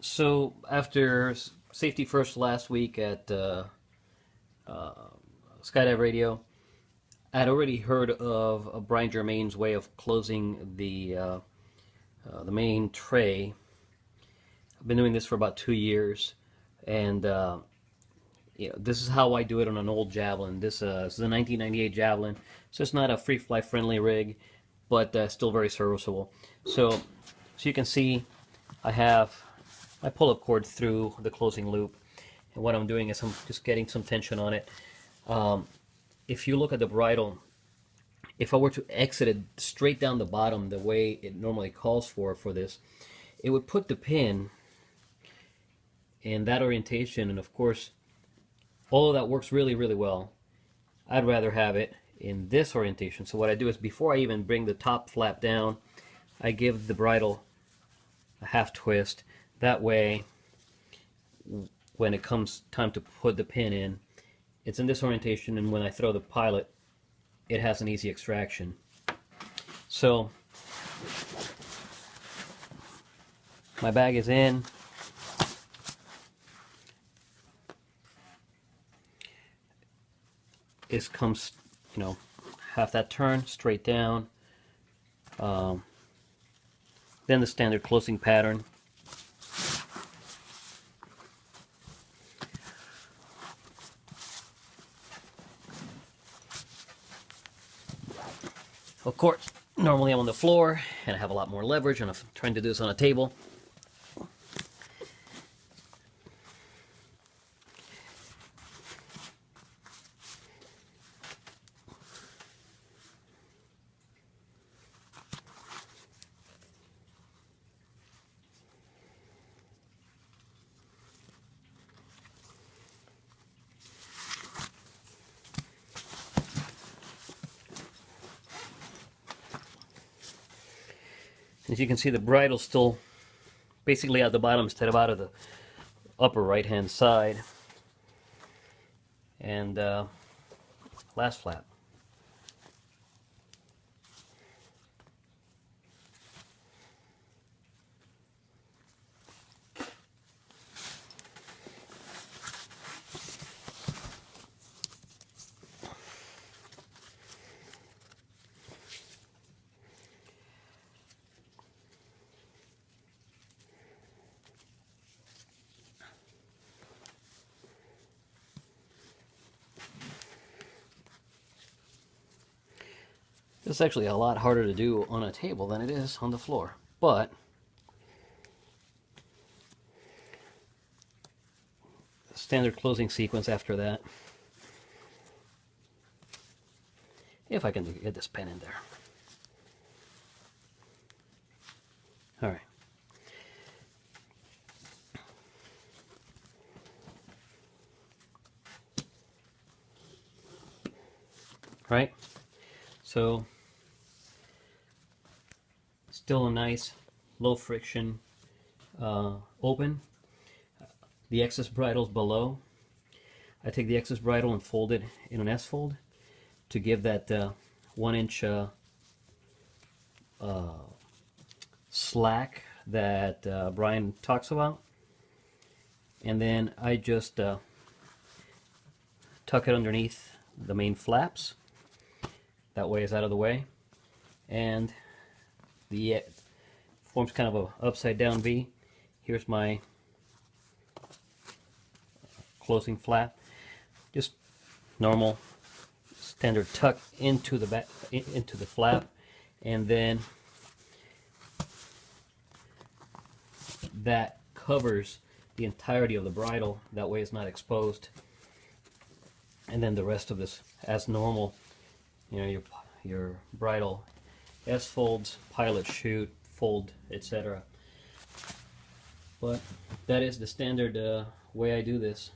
So after safety first last week at Skydive Radio, I'd already heard of Brian Germain's way of closing the main tray. I've been doing this for about 2 years, and this is how I do it on an old Javelin. This is a 1998 Javelin, so it's not a free fly friendly rig, but still very serviceable. So you can see, I have my pull-up cord through the closing loop, and what I'm doing is I'm just getting some tension on it. If you look at the bridle, if I were to exit it straight down the bottom the way it normally calls for this, it would put the pin in that orientation, and of course all of that works really well. I'd rather have it in this orientation. So what I do is, before I even bring the top flap down, I give the bridle a half twist. That way, when it comes time to put the pin in, it's in this orientation, and when I throw the pilot, it has an easy extraction. So my bag is in. This comes, half that turn straight down. Then the standard closing pattern. Of course, normally I'm on the floor and I have a lot more leverage, and I'm trying to do this on a table. As you can see, the bridle's still basically at the bottom instead of out of the upper right hand side. And last flap. This is actually a lot harder to do on a table than it is on the floor, but standard closing sequence after that. If I can get this pen in there. All right. Right? So still a nice low friction open. The excess bridle's below. I take the excess bridle and fold it in an S-fold to give that 1 inch slack that Brian talks about. And then I just tuck it underneath the main flaps. That way it's out of the way. And the forms kind of a upside down V. Here's my closing flap. Just normal standard tuck into the back, into the flap, and then that covers the entirety of the bridle. That way it's not exposed. And then the rest of this as normal. Your bridle S folds, pilot chute, fold, etc. But that is the standard way I do this.